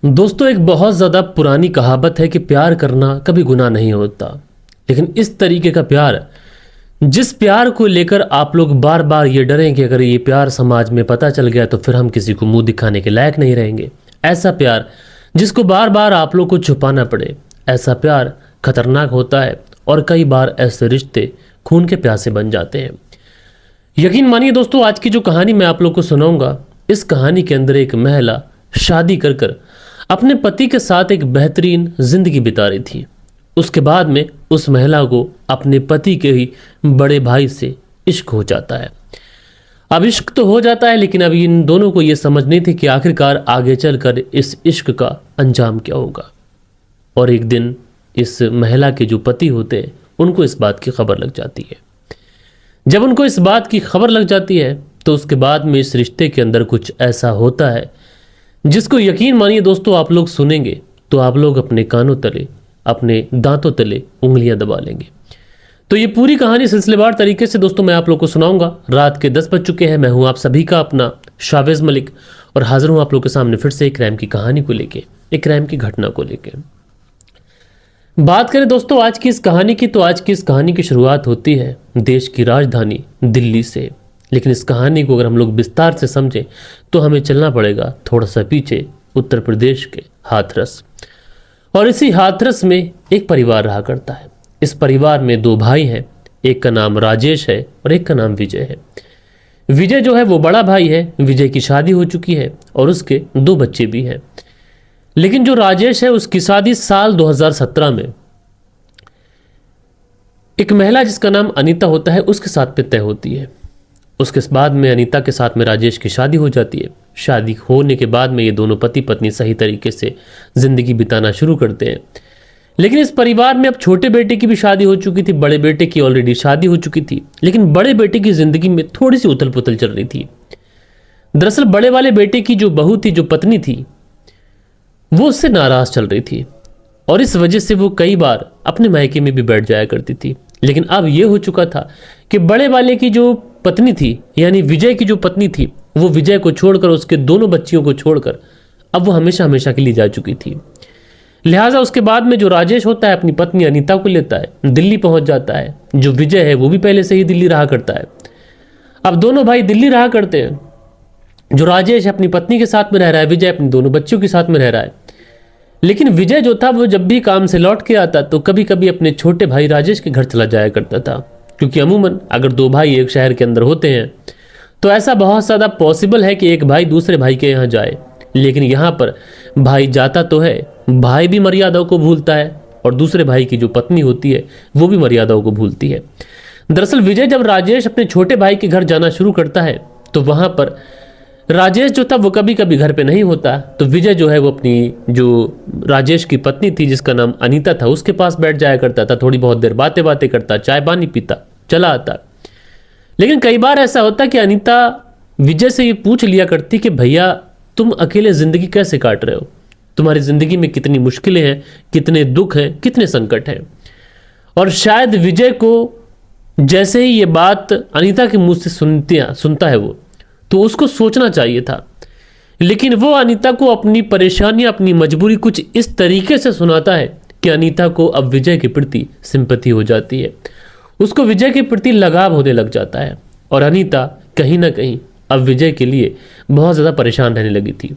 दोस्तों, एक बहुत ज़्यादा पुरानी कहावत है कि प्यार करना कभी गुनाह नहीं होता। लेकिन इस तरीके का प्यार, जिस प्यार को लेकर आप लोग बार बार ये डरें कि अगर ये प्यार समाज में पता चल गया तो फिर हम किसी को मुंह दिखाने के लायक नहीं रहेंगे, ऐसा प्यार जिसको बार बार आप लोग को छुपाना पड़े, ऐसा प्यार खतरनाक होता है और कई बार ऐसे रिश्ते खून के प्यासे बन जाते हैं। यकीन मानिए दोस्तों, आज की जो कहानी मैं आप लोग को सुनाऊंगा, इस कहानी के अंदर एक महिला शादी कर अपने पति के साथ एक बेहतरीन जिंदगी बिता रही थी। उसके बाद में उस महिला को अपने पति के ही बड़े भाई से इश्क हो जाता है। अब इश्क तो हो जाता है, लेकिन अब इन दोनों को यह समझ नहीं थी कि आखिरकार आगे चलकर इस इश्क का अंजाम क्या होगा। और एक दिन इस महिला के जो पति होते हैं उनको इस बात की खबर लग जाती है। जब उनको इस बात की खबर लग जाती है तो उसके बाद में इस रिश्ते के अंदर कुछ ऐसा होता है जिसको यकीन मानिए दोस्तों, आप लोग सुनेंगे तो आप लोग अपने कानों तले, अपने दांतों तले उंगलियां दबा लेंगे। तो ये पूरी कहानी सिलसिलेवार तरीके से दोस्तों मैं आप लोग को सुनाऊंगा। रात के 10 बज चुके हैं। मैं हूं आप सभी का अपना शावेज मलिक और हाजिर हूं आप लोग के सामने फिर से एक क्राइम की कहानी को लेके, एक क्राइम की घटना को लेके। बात करें दोस्तों आज की इस कहानी की, तो आज की इस कहानी की शुरुआत होती है देश की राजधानी दिल्ली से। लेकिन इस कहानी को अगर हम लोग विस्तार से समझें तो हमें चलना पड़ेगा थोड़ा सा पीछे, उत्तर प्रदेश के हाथरस। और इसी हाथरस में एक परिवार रहा करता है। इस परिवार में 2 भाई हैं, एक का नाम राजेश है और एक का नाम विजय है। विजय जो है वो बड़ा भाई है। विजय की शादी हो चुकी है और उसके 2 बच्चे भी हैं। लेकिन जो राजेश है उसकी शादी साल 2017 में एक महिला जिसका नाम अनीता होता है उसके साथ पे तय होती है। उसके बाद में अनीता के साथ में राजेश की शादी हो जाती है। शादी होने के बाद में ये दोनों पति पत्नी सही तरीके से जिंदगी बिताना शुरू करते हैं। लेकिन इस परिवार में अब छोटे बेटे की भी शादी हो चुकी थी, बड़े बेटे की ऑलरेडी शादी हो चुकी थी। लेकिन बड़े बेटे की जिंदगी में थोड़ी सी उथल पुथल चल रही थी। दरअसल बड़े वाले बेटे की जो बहू थी, जो पत्नी थी, वो उससे नाराज चल रही थी और इस वजह से वो कई बार अपने मायके में भी बैठ जाया करती थी। लेकिन अब यह हो चुका था कि बड़े वाले की जो पत्नी थी, यानी विजय की जो पत्नी थी, वो विजय को छोड़कर, उसके दोनों बच्चियों को छोड़कर अब वो हमेशा हमेशा के लिए जा चुकी थी। लिहाजा उसके बाद में जो राजेश होता है अपनी पत्नी अनीता को लेता है, दिल्ली पहुंच जाता है। जो विजय है वो भी पहले से ही दिल्ली रहा करता है। अब दोनों भाई दिल्ली रहा करते हैं। जो राजेश अपनी पत्नी के साथ में रह रहा है, विजय अपनी दोनों बच्चियों के साथ में रह रहा है। लेकिन विजय जो था वो जब भी काम से लौट के आता तो कभी कभी अपने छोटे भाई राजेश के घर चला जाया करता था, क्योंकि अमूमन अगर 2 भाई एक शहर के अंदर होते हैं तो ऐसा बहुत ज़्यादा पॉसिबल है कि एक भाई दूसरे भाई के यहाँ जाए। लेकिन यहाँ पर भाई जाता तो है, भाई भी मर्यादाओं को भूलता है और दूसरे भाई की जो पत्नी होती है वो भी मर्यादाओं को भूलती है। दरअसल विजय जब राजेश अपने छोटे भाई के घर जाना शुरू करता है तो वहाँ पर राजेश जो था वो कभी कभी घर पे नहीं होता। तो विजय जो है वो अपनी जो राजेश की पत्नी थी जिसका नाम अनीता था उसके पास बैठ जाया करता था। थोड़ी बहुत देर बातें बातें करता, चाय पानी पीता, चला आता। लेकिन कई बार ऐसा होता कि अनीता विजय से ये पूछ लिया करती कि भैया तुम अकेले जिंदगी कैसे काट रहे हो, तुम्हारी जिंदगी में कितनी मुश्किलें हैं, कितने दुख हैं, कितने संकट हैं। और शायद विजय को जैसे ही ये बात अनीता के मुंह से सुनता है वो, तो उसको सोचना चाहिए था। लेकिन वो अनीता को अपनी परेशानियां, अपनी मजबूरी कुछ इस तरीके से सुनाता है कि अनीता को अब विजय के प्रति सिंपैथी हो जाती है, उसको विजय के प्रति लगाव होने लग जाता है। और अनीता कहीं ना कहीं अब विजय के लिए बहुत ज़्यादा परेशान रहने लगी थी।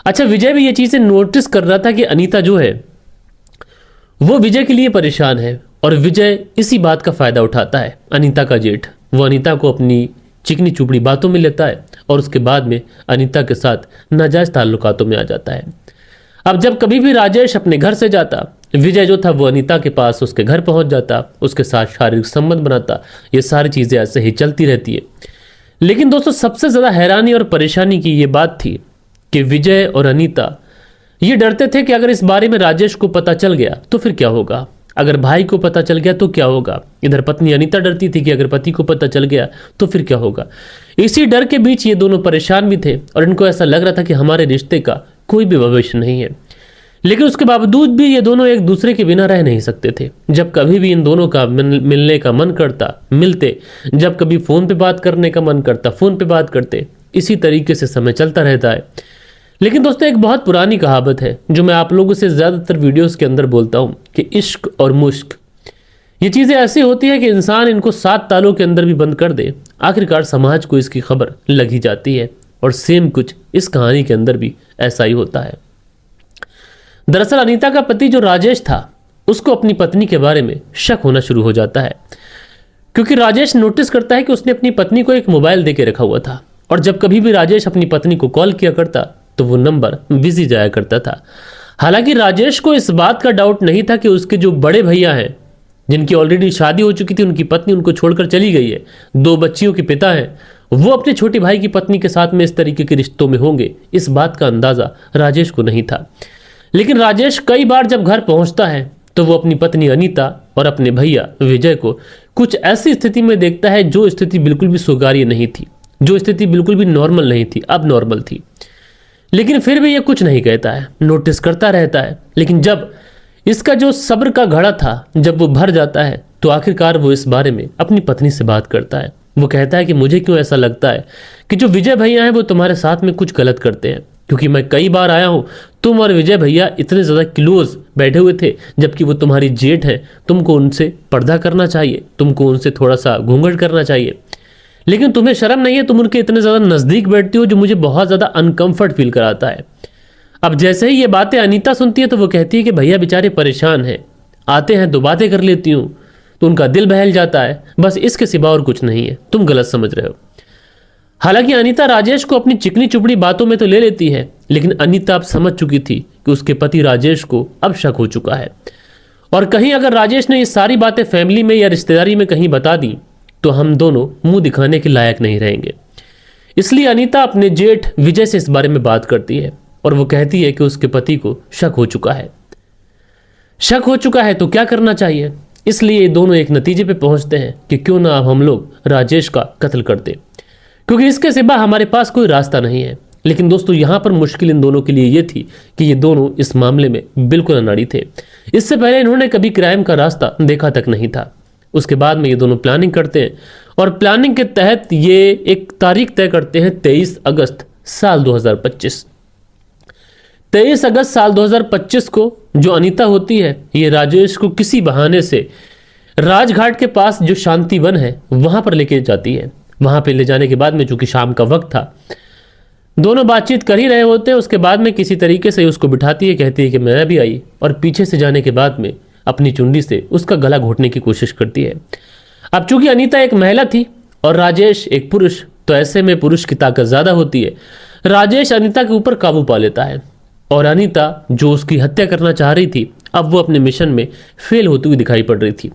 अच्छा, विजय भी ये चीज़ें नोटिस कर रहा था कि अनीता जो है वो विजय के लिए परेशान है और विजय इसी बात का फ़ायदा उठाता है। अनीता का जेठ वो अनीता को अपनी चिकनी चुपड़ी बातों में लेता है और उसके बाद में अनीता के साथ नाजायज ताल्लुकातों में आ जाता है। अब जब कभी भी राजेश अपने घर से जाता, विजय जो था वो अनीता के पास उसके घर पहुंच जाता, उसके साथ शारीरिक संबंध बनाता। ये सारी चीज़ें ऐसे ही चलती रहती है। लेकिन दोस्तों सबसे ज़्यादा हैरानी और परेशानी की ये बात थी कि विजय और अनीता ये डरते थे कि अगर इस बारे में राजेश को पता चल गया तो फिर क्या होगा, अगर भाई को पता चल गया तो क्या होगा। इधर पत्नी अनीता डरती थी कि अगर पति को पता चल गया तो फिर क्या होगा। इसी डर के बीच ये दोनों परेशान भी थे और इनको ऐसा लग रहा था कि हमारे रिश्ते का कोई भी भविष्य नहीं है। लेकिन उसके बावजूद भी ये दोनों एक दूसरे के बिना रह नहीं सकते थे। जब कभी भी इन दोनों का मिलने का मन करता मिलते, जब कभी फ़ोन पे बात करने का मन करता फ़ोन पे बात करते। इसी तरीके से समय चलता रहता है। लेकिन दोस्तों, एक बहुत पुरानी कहावत है जो मैं आप लोगों से ज़्यादातर वीडियोस के अंदर बोलता हूँ कि इश्क और मुश्क, ये चीज़ें ऐसी होती है कि इंसान इनको 7 तालों के अंदर भी बंद कर दे, आखिरकार समाज को इसकी खबर लग ही जाती है। और सेम कुछ इस कहानी के अंदर भी ऐसा ही होता है। दरअसल अनीता का पति जो राजेश था, उसको अपनी पत्नी के बारे में शक होना शुरू हो जाता है, क्योंकि राजेश नोटिस करता है कि उसने अपनी पत्नी को एक मोबाइल दे के रखा हुआ था, और जब कभी भी राजेश अपनी पत्नी को कॉल किया करता तो वो नंबर बिजी जाया करता था। हालांकि राजेश को इस बात का डाउट नहीं था कि उसके जो बड़े भैया हैं, जिनकी ऑलरेडी शादी हो चुकी थी, उनकी पत्नी उनको छोड़कर चली गई है, 2 बच्चियों के पिता हैं, वो अपने छोटे भाई की पत्नी के साथ में इस तरीके के रिश्तों में होंगे, इस बात का अंदाजा राजेश को नहीं था। लेकिन राजेश कई बार जब घर पहुंचता है तो वो अपनी पत्नी अनीता और अपने भैया विजय को कुछ ऐसी स्थिति में देखता है जो स्थिति बिल्कुल भी स्वीकार्य नहीं थी, जो स्थिति बिल्कुल भी नॉर्मल नहीं थी, अब नॉर्मल थी। लेकिन फिर भी ये कुछ नहीं कहता है, नोटिस करता रहता है। लेकिन जब इसका जो सब्र का घड़ा था, जब वो भर जाता है, तो आखिरकार वो इस बारे में अपनी पत्नी से बात करता है। वो कहता है कि मुझे क्यों ऐसा लगता है कि जो विजय भैया हैं वो तुम्हारे साथ में कुछ गलत करते हैं, क्योंकि मैं कई बार आया हूं, तुम और विजय भैया इतने ज़्यादा क्लोज बैठे हुए थे, जबकि वो तुम्हारी जेठ हैं, तुमको उनसे पर्दा करना चाहिए, तुमको उनसे थोड़ा सा घूंघट करना चाहिए, लेकिन तुम्हें शर्म नहीं है, तुम उनके इतने ज़्यादा नज़दीक बैठती हो, जो मुझे बहुत ज़्यादा अनकंफर्ट फील कराता है। अब जैसे ही ये बातें अनीता सुनती है तो वो कहती है कि भैया बेचारे परेशान हैं, आते हैं तो बातें कर लेती हूँ तो उनका दिल बहल जाता है, बस इसके सिवा और कुछ नहीं है, तुम गलत समझ रहे हो। हालांकि अनीता राजेश को अपनी चिकनी चुपड़ी बातों में तो ले लेती है, लेकिन अनीता अब समझ चुकी थी कि उसके पति राजेश को अब शक हो चुका है, और कहीं अगर राजेश ने ये सारी बातें फैमिली में या रिश्तेदारी में कहीं बता दी तो हम दोनों मुंह दिखाने के लायक नहीं रहेंगे। इसलिए अनीता अपने जेठ विजय से इस बारे में बात करती है और वो कहती है कि उसके पति को शक हो चुका है। शक हो चुका है तो क्या करना चाहिए। इसलिए ये दोनों एक नतीजे पे पहुंचते हैं कि क्यों ना अब हम लोग राजेश का कत्ल कर दें, क्योंकि इसके सिवा हमारे पास कोई रास्ता नहीं है। लेकिन दोस्तों, यहाँ पर मुश्किल इन दोनों के लिए ये थी कि ये दोनों इस मामले में बिल्कुल अनाड़ी थे। इससे पहले इन्होंने कभी क्राइम का रास्ता देखा तक नहीं था। उसके बाद में ये दोनों प्लानिंग करते हैं और प्लानिंग के तहत ये एक तारीख तय करते हैं, 23 अगस्त साल 2025। 23 अगस्त साल 2025 को जो अनीता होती है, ये राजेश को किसी बहाने से राजघाट के पास जो शांति वन है वहां पर लेके जाती है। वहां पे ले जाने के बाद में, चूंकि शाम का वक्त था, दोनों बातचीत कर ही रहे होते हैं। उसके बाद में किसी तरीके से उसको बिठाती है, कहती है कि मैं भी आई, और पीछे से जाने के बाद में अपनी चुंडी से उसका गला घोटने की कोशिश करती है। अब चूंकि अनीता एक महिला थी और राजेश एक पुरुष, तो ऐसे में पुरुष की ताकत ज्यादा होती है। राजेश अनीता के ऊपर काबू पा लेता है और अनीता जो उसकी हत्या करना चाह रही थी, अब वो अपने मिशन में फेल होती हुई दिखाई पड़ रही थी।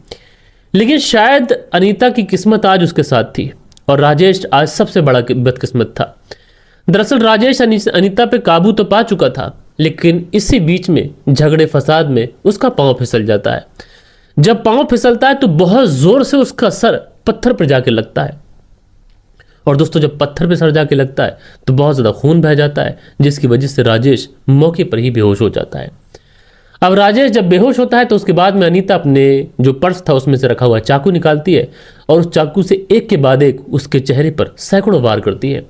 लेकिन शायद अनीता की किस्मत आज उसके साथ थी और राजेश आज सबसे बड़ा बदकिस्मत था। दरअसल राजेश अनीता पे काबू तो पा चुका था, लेकिन इसी बीच में झगड़े फसाद में उसका पांव फिसल जाता है। जब पांव फिसलता है तो बहुत जोर से उसका सर पत्थर पर जाके लगता है, और दोस्तों जब पत्थर पे सर जाके लगता है तो बहुत ज़्यादा खून बह जाता है, जिसकी वजह से राजेश मौके पर ही बेहोश हो जाता है। अब राजेश जब बेहोश होता है तो उसके बाद में अनीता अपने जो पर्स था उसमें से रखा हुआ चाकू निकालती है और उस चाकू से एक के बाद एक उसके चेहरे पर सैकड़ों वार करती है।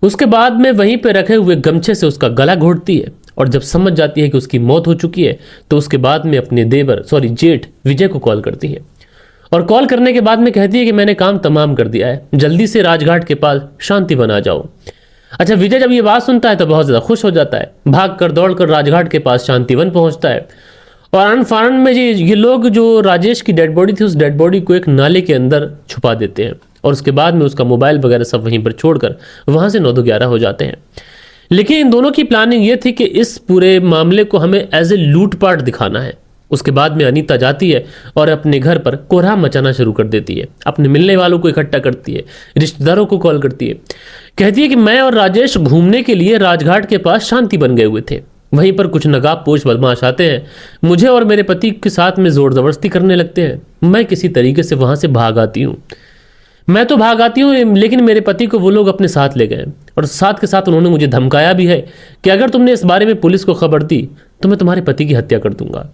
उसके बाद में वहीं पे रखे हुए गमछे से उसका गला घोटती है, और जब समझ जाती है कि उसकी मौत हो चुकी है तो उसके बाद में अपने जेठ विजय को कॉल करती है, और कॉल करने के बाद में कहती है कि मैंने काम तमाम कर दिया है, जल्दी से राजघाट के पास शांति बना जाओ। अच्छा, विजय जब ये बात सुनता है तो बहुत ज़्यादा खुश हो जाता है, भाग कर दौड़ कर राजघाट के पास शांतिवन पहुंचता है, और अनफारन में ये लोग जो राजेश की डेड बॉडी थी, उस डेड बॉडी को एक नाले के अंदर छुपा देते हैं, और उसके बाद में उसका मोबाइल वगैरह सब वहीं पर छोड़कर वहां से 9-11 हो जाते हैं। लेकिन इन दोनों की प्लानिंग ये थी कि इस पूरे मामले को हमें एज ए लूटपाट दिखाना है। उसके बाद में अनीता जाती है और अपने घर पर कोहराम मचाना शुरू कर देती है, अपने मिलने वालों को इकट्ठा करती है, रिश्तेदारों को कॉल करती है, कहती है कि मैं और राजेश घूमने के लिए राजघाट के पास शांति बन गए हुए थे, वहीं पर कुछ नकाबपोश बदमाश आते हैं, मुझे और मेरे पति के साथ में जोर जबरदस्ती करने लगते हैं। मैं किसी तरीके से वहां से भाग आती हूँ, लेकिन मेरे पति को वो लोग अपने साथ ले गए, और साथ के साथ उन्होंने मुझे धमकाया भी है कि अगर तुमने इस बारे में पुलिस को खबर दी तो मैं तुम्हारे पति की हत्या कर दूंगा।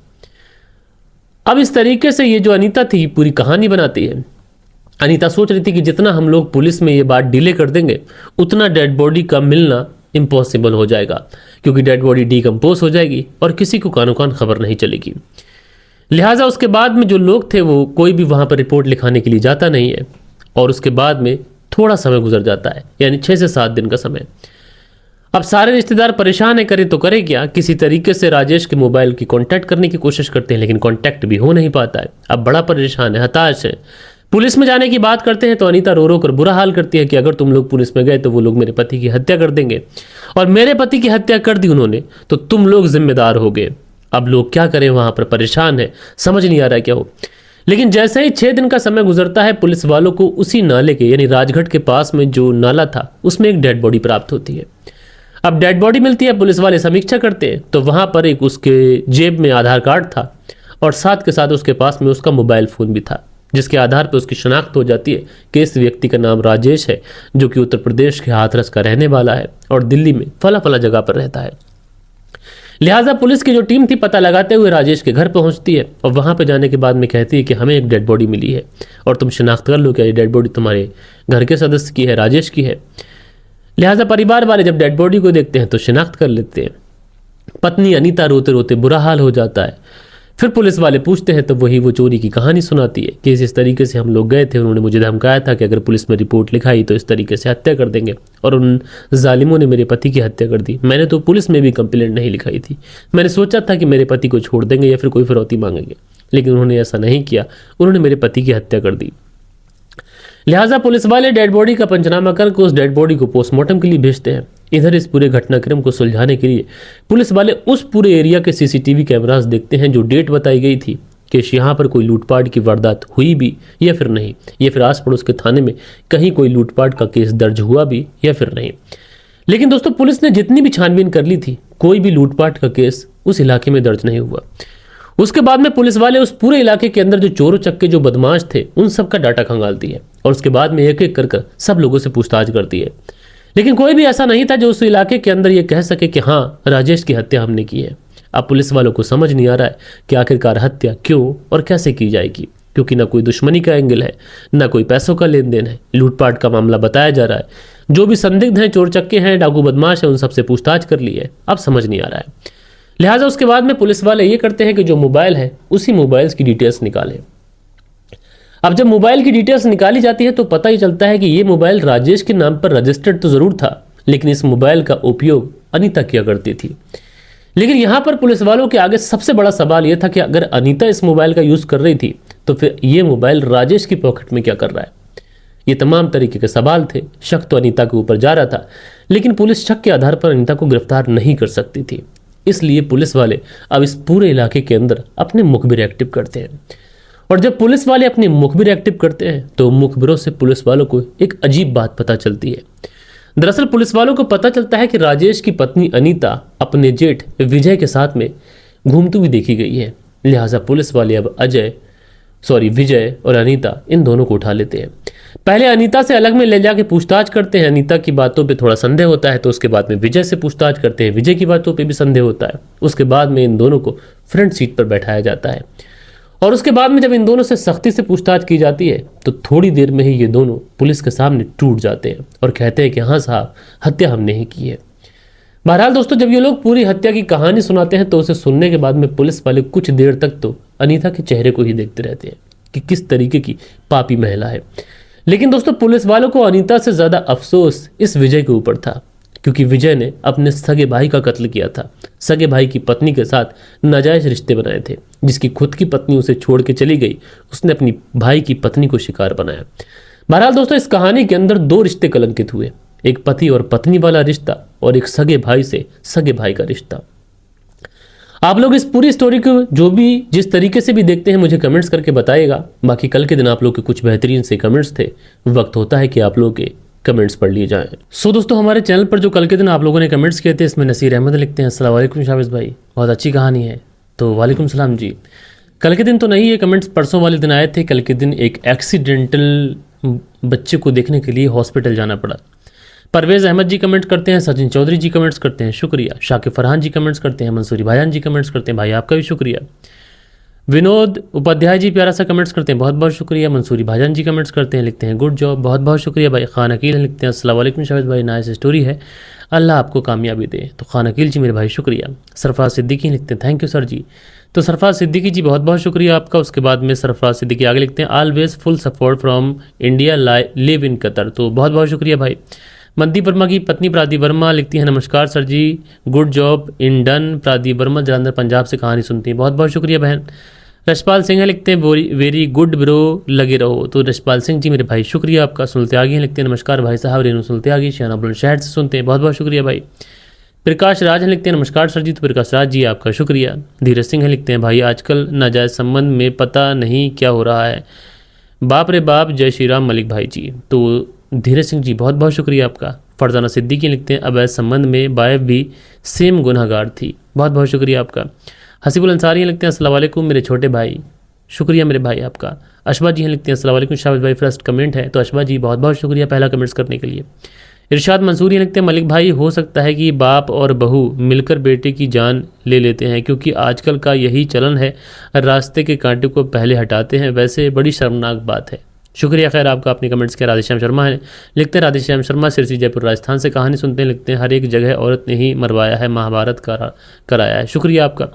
अब इस तरीके से ये जो अनीता थी पूरी कहानी बनाती है। अनीता सोच रही थी कि जितना हम लोग पुलिस में ये बात डिले कर देंगे उतना डेड बॉडी का मिलना इम्पॉसिबल हो जाएगा, क्योंकि डेड बॉडी डिकम्पोज हो जाएगी और किसी को कानो कान खबर नहीं चलेगी। लिहाजा उसके बाद में जो लोग थे वो कोई भी वहाँ पर रिपोर्ट लिखाने के लिए जाता नहीं है, और उसके बाद में थोड़ा समय गुजर जाता है, यानी 6 से 7 दिन का समय। अब सारे रिश्तेदार परेशान है, करें तो करें क्या। किसी तरीके से राजेश के मोबाइल की कांटेक्ट करने की कोशिश करते हैं, लेकिन कांटेक्ट भी हो नहीं पाता है। अब बड़ा परेशान है, हताश है। पुलिस में जाने की बात करते हैं तो अनीता रो रो कर बुरा हाल करती है कि अगर तुम लोग पुलिस में गए तो वो लोग मेरे पति की हत्या कर देंगे, और मेरे पति की हत्या कर दी उन्होंने तो तुम लोग जिम्मेदार हो गए। अब लोग क्या करें, वहां पर परेशान है, समझ नहीं आ रहा है क्या हो। लेकिन जैसे ही 6 दिन का समय गुजरता है, पुलिस वालों को उसी नाले के यानी राजघाट के पास में जो नाला था उसमें एक डेड बॉडी प्राप्त होती है। अब डेड बॉडी मिलती है, पुलिस वाले समीक्षा करते हैं तो वहां पर एक उसके जेब में आधार कार्ड था, और साथ के साथ उसके पास में उसका मोबाइल फ़ोन भी था, जिसके आधार पर उसकी शनाख्त हो जाती है कि इस व्यक्ति का नाम राजेश है, जो कि उत्तर प्रदेश के हाथरस का रहने वाला है और दिल्ली में फला फला जगह पर रहता है। लिहाजा पुलिस की जो टीम थी पता लगाते हुए राजेश के घर पहुंचती है, और वहां पर जाने के बाद में कहती है कि हमें एक डेड बॉडी मिली है और तुम शनाख्त कर लो क्या ये डेड बॉडी तुम्हारे घर के सदस्य की है, राजेश की है। लिहाजा परिवार वाले जब डेड बॉडी को देखते हैं तो शिनाख्त कर लेते हैं। पत्नी अनीता रोते रोते बुरा हाल हो जाता है। फिर पुलिस वाले पूछते हैं तो वही वो चोरी की कहानी सुनाती है कि इस तरीके से हम लोग गए थे, उन्होंने मुझे धमकाया था कि अगर पुलिस में रिपोर्ट लिखाई तो इस तरीके से हत्या कर देंगे, और उन जालिमों ने मेरे पति की हत्या कर दी। मैंने तो पुलिस में भी कंप्लेंट नहीं लिखाई थी, मैंने सोचा था कि मेरे पति को छोड़ देंगे या फिर कोई फिरौती मांगेंगे, लेकिन उन्होंने ऐसा नहीं किया, उन्होंने मेरे पति की हत्या कर दी। लिहाजा पुलिस वाले डेड बॉडी का पंचनामा करके उस डेड बॉडी को पोस्टमार्टम के लिए भेजते हैं। इधर इस पूरे घटनाक्रम को सुलझाने के लिए पुलिस वाले उस पूरे एरिया के सीसीटीवी कैमरास देखते हैं जो डेट बताई गई थी कि यहाँ पर कोई लूटपाट की वारदात हुई भी या फिर नहीं, या फिर आस पड़ोस के थाने में कहीं कोई लूटपाट का केस दर्ज हुआ भी या फिर नहीं। लेकिन दोस्तों पुलिस ने जितनी भी छानबीन कर ली थी, कोई भी लूटपाट का केस उस इलाके में दर्ज नहीं हुआ। उसके बाद में पुलिस वाले उस पूरे इलाके के अंदर जो चोरों चक्के जो बदमाश थे उन सब का डाटा खंगालती है, और उसके बाद में एक एक कर सब लोगों से पूछताछ करती है। लेकिन कोई भी ऐसा नहीं था जो उस इलाके के अंदर ये कह सके कि हाँ राजेश की हत्या हमने की है। अब पुलिस वालों को समझ नहीं आ रहा है कि आखिरकार हत्या क्यों और कैसे की जाएगी, क्योंकि ना कोई दुश्मनी का एंगल है, ना कोई पैसों का लेन देन है, लूटपाट का मामला बताया जा रहा है। जो भी संदिग्ध हैं, चोर चक्के हैं, डाकू बदमाश है, उन सबसे पूछताछ कर ली है, अब समझ नहीं आ रहा है। लिहाजा उसके बाद में पुलिस वाले ये करते हैं कि जो मोबाइल है उसी मोबाइल्स की डिटेल्स निकालें। अब जब मोबाइल की डिटेल्स निकाली जाती है तो पता ही चलता है कि ये मोबाइल राजेश के नाम पर रजिस्टर्ड तो जरूर था, लेकिन इस मोबाइल का उपयोग अनीता किया करती थी। लेकिन यहां पर पुलिस वालों के आगे सबसे बड़ा सवाल यह था कि अगर अनीता इस मोबाइल का यूज कर रही थी तो फिर ये मोबाइल राजेश की पॉकेट में क्या कर रहा है। ये तमाम तरीके के सवाल थे। शक तो अनीता के ऊपर जा रहा था, लेकिन पुलिस शक के आधार पर अनीता को गिरफ्तार नहीं कर सकती थी। इसलिए पुलिस वाले अब इस पूरे इलाके के अंदर अपने मुखबिर एक्टिव करते हैं, और जब पुलिस वाले अपने मुखबिर एक्टिव करते हैं तो मुखबिरों से पुलिस वालों को एक अजीब बात पता चलती है। दरअसल पुलिस वालों को पता चलता है कि राजेश की पत्नी अनीता अपने जेठ विजय के साथ में घूमती हुई देखी गई है। लिहाजा पुलिस वाले अब विजय और अनीता इन दोनों को उठा लेते हैं। पहले अनीता से अलग में ले जाके पूछताछ करते हैं। अनीता की बातों पे थोड़ा संदेह होता है तो उसके बाद में विजय से पूछताछ करते हैं। विजय की बातों पे भी संदेह होता है। उसके बाद में इन दोनों को फ्रंट सीट पर बैठाया जाता है, और उसके बाद में जब इन दोनों से सख्ती से पूछताछ की जाती है तो थोड़ी देर में ही ये दोनों पुलिस के सामने टूट जाते हैं और कहते हैं कि हाँ साहब, हत्या हमने ही की है। बहरहाल दोस्तों, जब ये लोग पूरी हत्या की कहानी सुनाते हैं तो उसे सुनने के बाद में पुलिस वाले कुछ देर तक तो अनीता के चेहरे को ही देखते रहते हैं कि किस तरीके की पापी महिला है। लेकिन दोस्तों, पुलिस वालों को अनीता से ज्यादा अफसोस इस विजय के ऊपर था, क्योंकि विजय ने अपने सगे भाई का कत्ल किया था। सगे भाई की पत्नी के साथ नाजायज रिश्ते बनाए थे। जिसकी खुद की पत्नी उसे छोड़ के चली गई, उसने अपनी भाई की पत्नी को शिकार बनाया। बहरहाल दोस्तों, इस कहानी के अंदर 2 रिश्ते कलंकित हुए, एक पति और पत्नी वाला रिश्ता और एक सगे भाई से सगे भाई का रिश्ता। आप लोग इस पूरी स्टोरी को जो भी जिस तरीके से भी देखते हैं मुझे कमेंट्स करके बताइएगा। बाकी कल के दिन आप लोग के कुछ बेहतरीन से कमेंट्स थे, वक्त होता है कि आप लोगों के कमेंट्स पढ़ लिए जाएं। सो दोस्तों, हमारे चैनल पर जो कल के दिन आप लोगों ने कमेंट्स किए थे, इसमें नसीर अहमद लिखते हैं, अस्सलाम वालेकुम शाबिज भाई, बहुत अच्छी कहानी है। तो वालेकुम सलाम जी। कल के दिन तो नहीं, ये कमेंट्स परसों वाले दिन आए थे। कल के दिन एक एक्सीडेंटल बच्चे को देखने के लिए हॉस्पिटल जाना पड़ा। परवेज़ अहमद जी कमेंट करते हैं, सचिन चौधरी जी कमेंट्स करते हैं, शुक्रिया। शाकिब फरहान जी कमेंट्स करते हैं, मंसूरी भाईजान जी कमेंट्स करते हैं, भाई आपका भी शुक्रिया। विनोद उपाध्याय जी प्यारा सा कमेंट्स करते हैं, बहुत बहुत शुक्रिया। मंसूरी भाजन जी कमेंट्स करते हैं, लिखते हैं गुड जॉब, बहुत बहुत शुक्रिया भाई। खान अकील लिखते हैं अस्सलाम वालेकुम शाहिद भाई, नाइस स्टोरी है, अल्लाह आपको कामयाबी दे। तो खान अकील जी मेरे भाई शुक्रिया। सरफराज सिद्दीकी लिखते हैं थैंक यू सर जी। तो सरफराज सिद्दीकी जी बहुत बहुत शुक्रिया आपका। उसके बाद में सरफराज सिद्दीकी आगे लिखते हैं always full support from India live in Qatar. तो बहुत बहुत शुक्रिया भाई। मनदीप वर्मा की पत्नी प्रादीप वर्मा लिखती है नमस्कार sir ji, good job in done. Pradeep Verma Jalandhar Punjab से कहानी सुनती हैं, बहुत बहुत शुक्रिया बहन। रशपाल सिंह लिखते हैं वेरी गुड ब्रो, लगे रहो। तो रशपाल सिंह जी मेरे भाई शुक्रिया आपका। सुनते आगे हैं लिखते हैं नमस्कार भाई साहब, रेनू सुनते आगे शाना बुलंदशहर से सुनते हैं, बहुत बहुत शुक्रिया भाई। प्रकाश राज लिखते हैं नमस्कार सर जी। तो प्रकाश राज जी आपका शुक्रिया। धीरज सिंह लिखते हैं भाई आजकल नाजायज़ संबंध में पता नहीं क्या हो रहा है, बाप रे बाप, जय श्री राम मलिक भाई जी। तो धीरज सिंह जी बहुत बहुत शुक्रिया आपका। फरजाना सिद्दीकी लिखते हैं अवैध संबंध में बायब भी सेम गुनहगार थी, बहुत बहुत शुक्रिया आपका। हसीबुल अंसारी लिखते हैं अस्सलाम वालेकुम मेरे छोटे भाई, शुक्रिया मेरे भाई आपका। अशबा जी लिखते हैं अस्सलाम वालेकुम शाहिद भाई, फर्स्ट कमेंट है, तो अशबा जी बहुत बहुत शुक्रिया पहला कमेंट्स करने के लिए। इरशाद मंसूरी लिखते हैं मलिक भाई हो सकता है कि बाप और बहू मिलकर बेटे की जान ले लेते हैं, क्योंकि आजकल का यही चलन है, रास्ते के कांटे को पहले हटाते हैं, वैसे बड़ी शर्मनाक बात है। शुक्रिया खैर आपका अपने कमेंट्स के। राधेश्याम शर्मा है लिखते हैं राधेश्याम शर्मा सिरसी जयपुर राजस्थान से कहानी सुनते हैं, लिखते हैं हर एक जगह औरत ने ही मरवाया है, महाभारत कराया है, शुक्रिया आपका।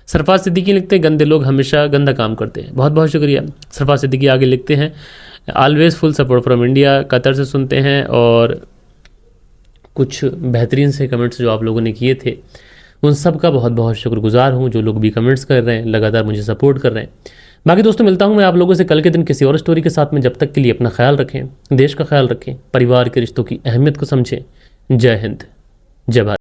सरफराज सिद्दीकी लिखते हैं गंदे लोग हमेशा गंदा काम करते हैं, बहुत बहुत शुक्रिया। सरफराज सिद्दीकी आगे लिखते हैं always full support from India, Qatar से सुनते हैं। और कुछ बेहतरीन से कमेंट्स जो आप लोगों ने किए थे उन सब का बहुत बहुत शुक्रगुजार हूँ, जो लोग भी कमेंट्स कर रहे हैं, लगातार मुझे सपोर्ट कर रहे हैं। बाकी दोस्तों मिलता हूँ मैं आप लोगों से कल के दिन किसी और स्टोरी के साथ में। जब तक के लिए अपना ख्याल रखें, देश का ख्याल रखें, परिवार के रिश्तों की अहमियत को समझें। जय हिंद, जय भारत।